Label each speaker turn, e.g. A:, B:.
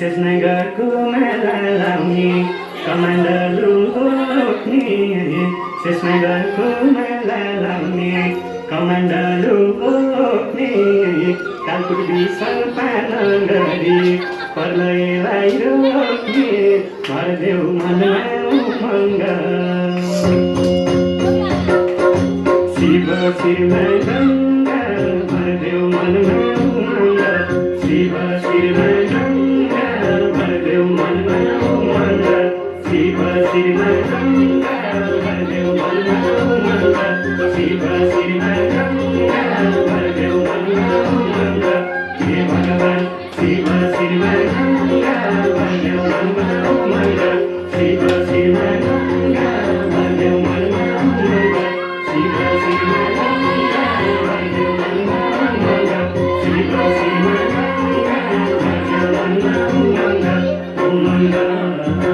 A: शेषनगरको मेला लाउने कमान्डर बोक्ने शेषनगरको मेला लाउने कमान्डर बोक्ने कालकुट विशाल पान गरी प्रलयलाई रोक्ने मर्देऊ मनमा उमङ्ग शिव शिवमै गङ्गा मर्देऊ मनमा उमङ्ग शिव शिवमै गङ्गा मर्देऊ मनमा उमङ्ग शिव शिवमै गङ्गा मर्देऊ मनमा उमङ्ग शिव शिवमै गङ्गा मर्देऊ मनमा उमङ्ग हे भगवान् शिव शिवमै गङ्गा मर्देऊ मनमा उमङ्ग शिव शिवमै गङ्गा मर्देऊ मनमा उमङ्ग शिव शिवमै गङ्गा मर्देऊ मनमा उमङ्ग शिव शिवमै गङ्गा मर्देऊ मनमा उमङ्ग उमङ्ग